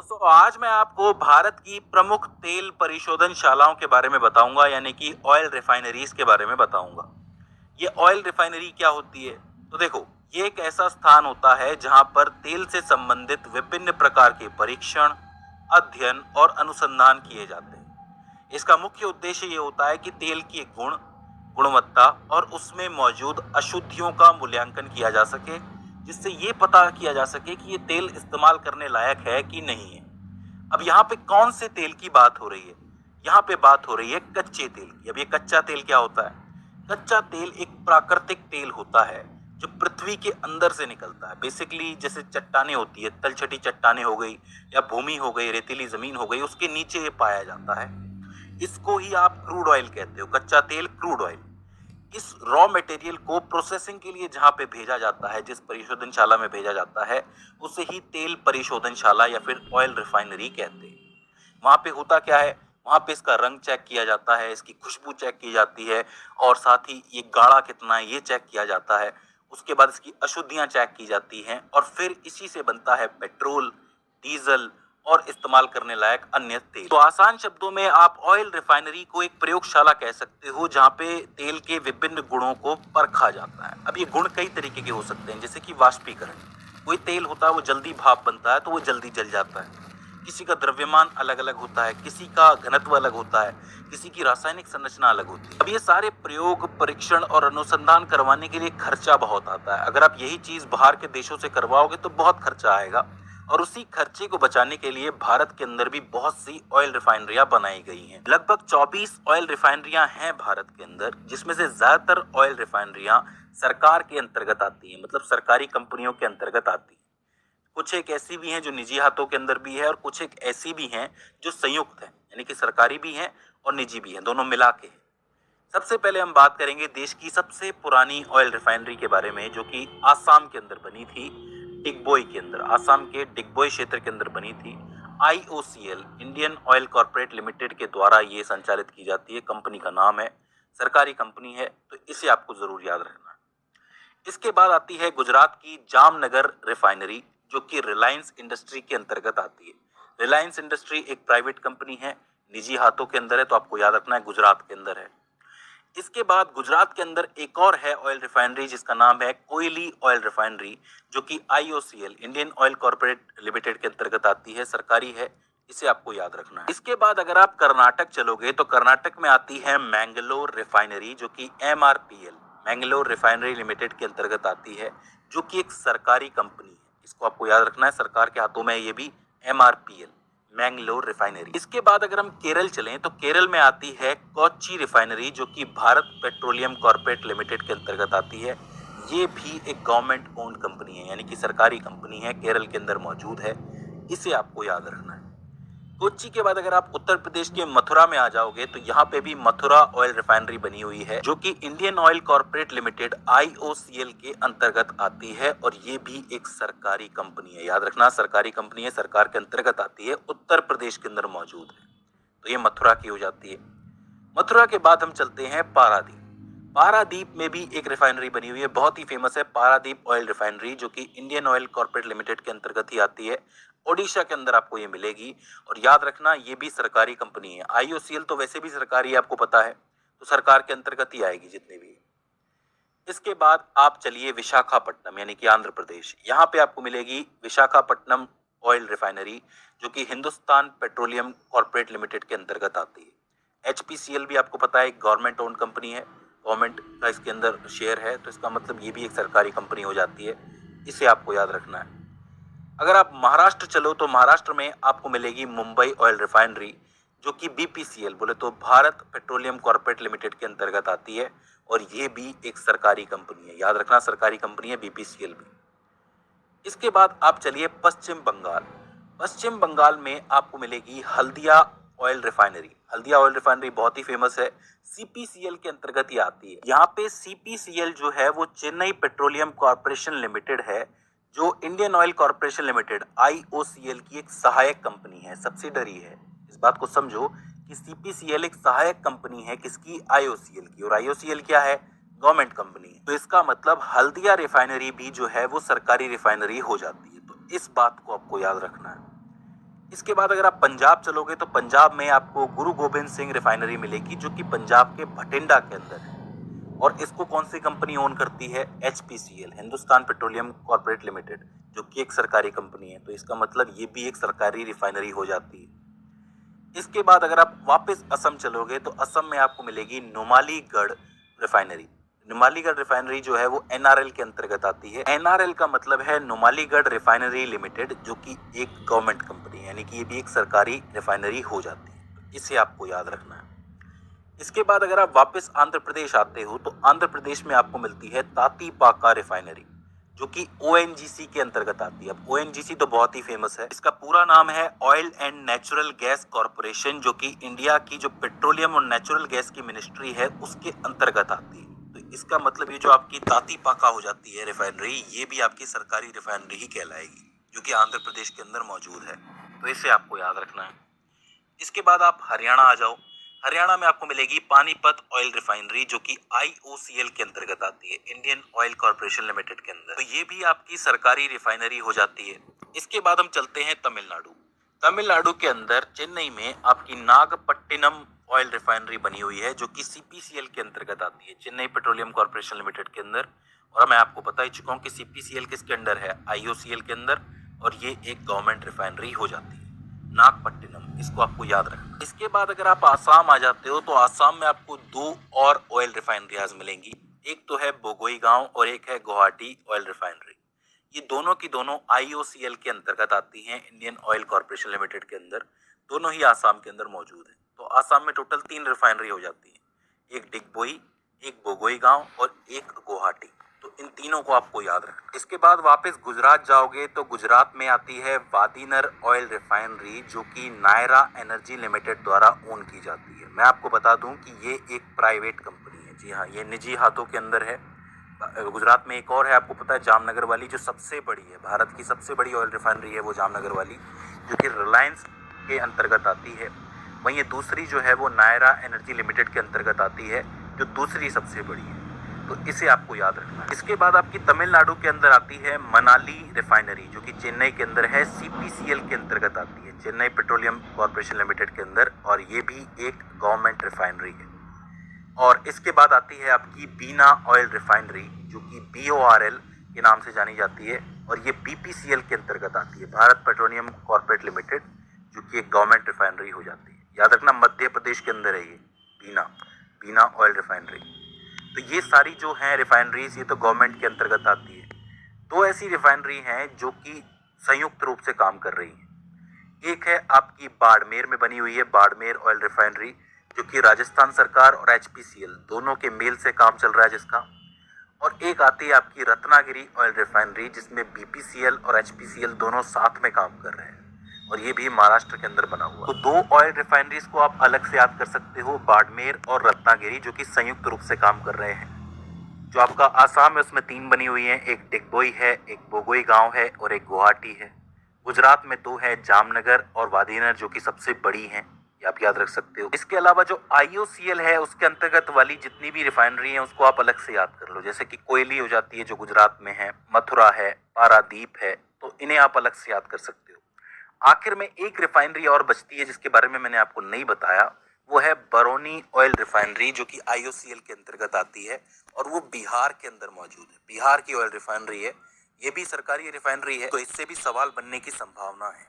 दोस्तों आज मैं आपको भारत की प्रमुख तेल परिशोधनशालाओं के बारे में बताऊंगा, यानी कि ऑयल रिफाइनरीज के बारे में बताऊंगा। ये ऑयल रिफाइनरी क्या होती है? तो देखो, ये एक ऐसा स्थान होता है जहां पर तेल से संबंधित विभिन्न प्रकार के परीक्षण, अध्ययन और अनुसंधान किए जाते हैं। इसका मुख्य उद्देश्य ये होता है कि तेल की गुण, गुणवत्ता और उसमें मौजूद अशुद्धियों का मूल्यांकन किया जा सके, जिससे ये पता किया जा सके कि ये तेल इस्तेमाल करने लायक है कि नहीं है। अब यहाँ पे कौन से तेल की बात हो रही है? यहाँ पे बात हो रही है कच्चे तेल की। अब ये कच्चा तेल क्या होता है? कच्चा तेल एक प्राकृतिक तेल होता है जो पृथ्वी के अंदर से निकलता है। बेसिकली जैसे चट्टाने होती है, तलछटी चट्टाने हो गई या भूमि हो गई, रेतीली जमीन हो गई, उसके नीचे ये पाया जाता है। इसको ही आप क्रूड ऑयल कहते हो, कच्चा तेल क्रूड ऑयल। इस रॉ मटेरियल को प्रोसेसिंग के लिए जहां पे भेजा जाता है, जिस परिशोधनशाला में भेजा जाता है, उसे ही तेल परिशोधनशाला या फिर ऑयल रिफाइनरी कहते हैं। वहां पे होता क्या है? वहां पे इसका रंग चेक किया जाता है, इसकी खुशबू चेक की जाती है और साथ ही ये गाढ़ा कितना है ये चेक किया जाता है। उसके बाद इसकी अशुद्धियां चेक की जाती हैं और फिर इसी से बनता है पेट्रोल, डीजल और इस्तेमाल करने लायक अन्य तेल। तो आसान शब्दों में आप ऑयल रिफाइनरी को एक प्रयोगशाला कह सकते हो जहां पे तेल के विभिन्न गुणों को परखा जाता है। अब ये गुण कई तरीके के हो सकते हैं, जैसे कि वाष्पीकरण। कोई तेल होता है वो जल्दी भाप बनता है तो वो जल्दी जल जाता है। किसी का द्रव्यमान अलग अलग होता है, किसी का घनत्व अलग होता है, किसी की रासायनिक संरचना अलग होती है। अब ये सारे प्रयोग, परीक्षण और अनुसंधान करवाने के लिए खर्चा बहुत आता है। अगर आप यही चीज बाहर के देशों से करवाओगे तो बहुत खर्चा आएगा और उसी खर्चे को बचाने के लिए भारत के अंदर भी बहुत सी ऑयल रिफाइनरियां बनाई गई हैं। लगभग 24 ऑयल रिफाइनरियां हैं भारत के अंदर, जिसमें से ज्यादातर ऑयल रिफाइनरियां सरकार के अंतर्गत आती हैं, मतलब सरकारी कंपनियों के अंतर्गत आती हैं। कुछ एक ऐसी भी हैं जो निजी हाथों के अंदर भी है और कुछ एक ऐसी भी हैं जो संयुक्त है, यानी कि सरकारी भी हैं और निजी भी हैं, दोनों मिला के। सबसे पहले हम बात करेंगे देश की सबसे पुरानी ऑयल रिफाइनरी के बारे में, जो कि आसाम के अंदर बनी थी, डिगबोई के अंदर, आसाम के डिगबोई क्षेत्र के अंदर बनी थी। IOCL, Indian oil corporate limited के द्वारा ये संचालित की जाती है। कंपनी का नाम है, सरकारी कंपनी है, तो इसे आपको जरूर याद रखना है। इसके बाद आती है गुजरात की जामनगर रिफाइनरी, जो कि रिलायंस इंडस्ट्री के अंतर्गत आती है। रिलायंस इंडस्ट्री एक प्राइवेट कंपनी है, निजी हाथों के अंदर है, तो आपको याद रखना है गुजरात के अंदर है। इसके बाद गुजरात के अंदर एक और है ऑयल रिफाइनरी जिसका नाम है कोयली ऑयल रिफाइनरी, जो कि IOCL, Indian oil corporate limited के अंतर्गत आती है, सरकारी है। इसे आपको याद रखना है। इसके बाद अगर आप कर्नाटक चलोगे तो कर्नाटक में आती है मैंगलोर रिफाइनरी, जो कि एमआरपीएल, मैंगलोर रिफाइनरी लिमिटेड के अंतर्गत आती है, जो कि एक सरकारी कंपनी है। इसको आपको याद रखना है, सरकार के हाथों में है ये भी, एमआरपीएल, मैंगलोर रिफाइनरी। इसके बाद अगर हम केरल चलें तो केरल में आती है कोच्चि रिफाइनरी, जो कि भारत पेट्रोलियम कॉर्पोरेट लिमिटेड के अंतर्गत आती है। ये भी एक गवर्नमेंट ओन्ड कंपनी है, यानी कि सरकारी कंपनी है, केरल के अंदर मौजूद है। इसे आपको याद रखना है। कोच्चि के बाद अगर आप उत्तर प्रदेश के मथुरा में आ जाओगे तो यहाँ पे भी मथुरा ऑयल रिफाइनरी बनी हुई है, जो कि Indian oil corporate limited IOCL के अंतर्गत आती है और ये भी एक सरकारी कंपनी है। याद रखना, सरकारी कंपनी है, सरकार के अंतर्गत आती है, उत्तर प्रदेश के अंदर मौजूद है। तो ये मथुरा की हो जाती है। मथुरा के बाद हम चलते हैं पारादीप। पारादीप में भी एक रिफाइनरी बनी हुई है, बहुत ही फेमस है पारादीप ऑयल रिफाइनरी, जो कि इंडियन ऑयल कॉर्पोरेट लिमिटेड के अंतर्गत ही आती है। ओडिशा के अंदर आपको ये मिलेगी और याद रखना ये भी सरकारी कंपनी है। आईओसीएल तो वैसे भी सरकारी है, आपको पता है, तो सरकार के अंतर्गत ही आएगी जितनी भी। इसके बाद आप चलिए विशाखापट्टनम, यानी कि आंध्र प्रदेश। यहाँ पे आपको मिलेगी विशाखापट्टनम ऑयल रिफाइनरी, जो कि हिंदुस्तान पेट्रोलियम कॉर्पोरेट लिमिटेड के अंतर्गत आती है। एचपीसीएल भी आपको पता है एक गवर्नमेंट ओन्ड कंपनी है, गवर्नमेंट का इसके अंदर शेयर है, तो इसका मतलब ये भी एक सरकारी कंपनी हो जाती है। इसे आपको याद रखना है। अगर आप महाराष्ट्र चलो तो महाराष्ट्र में आपको मिलेगी मुंबई ऑयल रिफाइनरी, जो कि बीपीसीएल बोले तो भारत पेट्रोलियम कॉर्पोरेट लिमिटेड के अंतर्गत आती है और ये भी एक सरकारी कंपनी है। याद रखना, सरकारी कंपनी है बीपीसीएल भी। इसके बाद आप चलिए पश्चिम बंगाल। पश्चिम बंगाल में आपको मिलेगी Haldia oil refinery. Haldia oil refinery बहुत ही फेमस है, सीपीसीएल के अंतर्गत ही आती है। यहाँ पे सीपीसीएल जो है वो चेन्नई पेट्रोलियम कॉर्पोरेशन लिमिटेड है, जो Indian oil corporation limited IOCL की एक सहायक कंपनी है, सब्सिडरी है। इस बात को समझो कि सीपीसीएल एक सहायक कंपनी है किसकी? आईओसीएल की। और आईओसीएल क्या है? गवर्नमेंट कंपनी है। तो इसका मतलब हल्दिया रिफाइनरी भी जो है वो सरकारी रिफाइनरी हो जाती है। तो इस बात को आपको याद रखना है। इसके बाद अगर आप पंजाब चलोगे तो पंजाब में आपको गुरु गोबिंद सिंह रिफाइनरी मिलेगी, जो कि पंजाब के भटिंडा के अंदर है। और इसको कौन सी कंपनी ओन करती है? HPCL, Hindustan petroleum corporate limited, जो कि एक सरकारी कंपनी है। तो इसका मतलब ये भी एक सरकारी रिफाइनरी हो जाती है। इसके बाद अगर आप वापस असम चलोगे तो असम में आपको मिलेगी नुमालीगढ़ रिफाइनरी। नुमालीगढ़ रिफाइनरी जो है वो NRL के अंतर्गत आती है। NRL का मतलब है नुमालीगढ़ रिफाइनरी लिमिटेड, जो कि एक गवर्नमेंट कंपनी है, यानी कि ये भी एक सरकारी रिफाइनरी हो जाती है। तो इसे आपको याद रखना है। इसके बाद अगर आप वापस आंध्र प्रदेश आते हो तो आंध्र प्रदेश में आपको मिलती है तातीपाका रिफाइनरी, जो कि ONGC के अंतर्गत आती है। अब ONGC तो बहुत ही फेमस है। इसका पूरा नाम है oil and natural gas corporation, जो कि इंडिया की जो पेट्रोलियम और नेचुरल गैस की मिनिस्ट्री है उसके अंतर्गत आती है। तो इसका मतलब ये जो आपकी तातीपाका हो जाती है रिफाइनरी, ये भी आपकी सरकारी रिफाइनरी ही कहलाएगी, जो कि आंध्र प्रदेश के अंदर मौजूद है। तो इसे आपको याद रखना है। इसके बाद आप हरियाणा आ जाओ। हरियाणा में आपको मिलेगी पानीपत ऑयल रिफाइनरी, जो कि IOCL के अंतर्गत आती है, इंडियन ऑयल कॉर्पोरेशन लिमिटेड के अंदर। तो ये भी आपकी सरकारी रिफाइनरी हो जाती है। इसके बाद हम चलते हैं तमिलनाडु। तमिलनाडु के अंदर चेन्नई में आपकी नागपट्टिनम ऑयल रिफाइनरी बनी हुई है, जो कि CPCL के अंतर्गत आती है, चेन्नई पेट्रोलियम कॉर्पोरेशन लिमिटेड के अंदर। और मैं आपको बता ही चुका हूँ कि CPCL किसके अंडर है? IOCL के अंदर। और ये एक गवर्नमेंट रिफाइनरी हो जाती है, नागपट्टिनम। इसको आपको याद रखना। इसके बाद अगर आप आसाम आ जाते हो तो आसाम में आपको 2 और ऑयल रिफाइनरीज मिलेंगी। एक तो है बोगोईगांव और एक है गुवाहाटी ऑयल रिफाइनरी। ये दोनों की दोनों IOCL के अंतर्गत आती हैं, इंडियन ऑयल कॉर्पोरेशन लिमिटेड के अंदर। दोनों ही आसाम के अंदर मौजूद है। तो आसाम में टोटल 3 रिफाइनरी हो जाती है, एक डिगबोई, एक बोगोईगांव और एक गुवाहाटी। तो इन तीनों को आपको याद रखना। इसके बाद वापस गुजरात जाओगे तो गुजरात में आती है वादीनर ऑयल रिफाइनरी, जो कि नायरा एनर्जी लिमिटेड द्वारा ओन की जाती है। मैं आपको बता दूं कि ये एक प्राइवेट कंपनी है। जी हाँ, ये निजी हाथों के अंदर है। गुजरात में एक और है, आपको पता है, जामनगर वाली, जो सबसे बड़ी है, भारत की सबसे बड़ी ऑयल रिफाइनरी है वो जामनगर वाली, जो कि रिलायंस के अंतर्गत आती है। वहीं ये दूसरी जो है वो नायरा एनर्जी लिमिटेड के अंतर्गत आती है, जो दूसरी सबसे बड़ी है। तो इसे आपको याद रखना है। इसके बाद आपकी तमिलनाडु के अंदर आती है मनाली रिफाइनरी, जो कि चेन्नई के अंदर है, CPCL के अंतर्गत आती है, चेन्नई पेट्रोलियम कॉर्पोरेशन लिमिटेड के अंदर। और ये भी एक गवर्नमेंट रिफाइनरी है। और इसके बाद आती है आपकी बीना ऑयल रिफाइनरी, जो कि BORL के नाम से जानी जाती है। और ये BPCL के अंतर्गत आती है, भारत पेट्रोलियम कॉर्पोरेट लिमिटेड, जो कि एक गवर्नमेंट रिफाइनरी हो जाती है। याद रखना, मध्य प्रदेश के अंदर है ये बीना ऑयल रिफाइनरी। तो ये सारी जो हैं रिफाइनरीज, ये तो गवर्नमेंट के अंतर्गत आती है। 2 ऐसी रिफाइनरी हैं जो कि संयुक्त रूप से काम कर रही हैं। एक है आपकी बाड़मेर में बनी हुई है, बाड़मेर ऑयल रिफाइनरी, जो कि राजस्थान सरकार और HPCL दोनों के मेल से काम चल रहा है जिसका। और एक आती है आपकी रत्नागिरी ऑयल रिफाइनरी, जिसमें BPCL और HPCL दोनों साथ में काम कर रहे हैं, और ये भी महाराष्ट्र के अंदर बना हुआ। तो 2 ऑयल रिफाइनरीज को आप अलग से याद कर सकते हो, बाड़मेर और रत्नागिरी, जो कि संयुक्त रूप से काम कर रहे हैं। जो आपका आसाम है उसमें 3 बनी हुई हैं, एक डिगबोई है, एक बोगोईगांव है और एक गुवाहाटी है। गुजरात में 2 है, जामनगर और वादीनर, जो कि सबसे बड़ी हैं, ये आप याद रख सकते हो। इसके अलावा जो IOCL है उसके अंतर्गत वाली जितनी भी रिफाइनरी हैं उसको आप अलग से याद कर लो, जैसे कि कोयली हो जाती है जो गुजरात में है, मथुरा है, पारादीप है, तो इन्हें आप अलग से याद कर सकते हो। आखिर में एक रिफाइनरी और बचती है जिसके बारे में मैंने आपको नहीं बताया, वो है बरौनी ऑयल रिफाइनरी, जो कि IOCL के अंतर्गत आती है और वो बिहार के अंदर मौजूद है। बिहार की ऑयल रिफाइनरी है, ये भी सरकारी रिफाइनरी है, तो इससे भी सवाल बनने की संभावना है।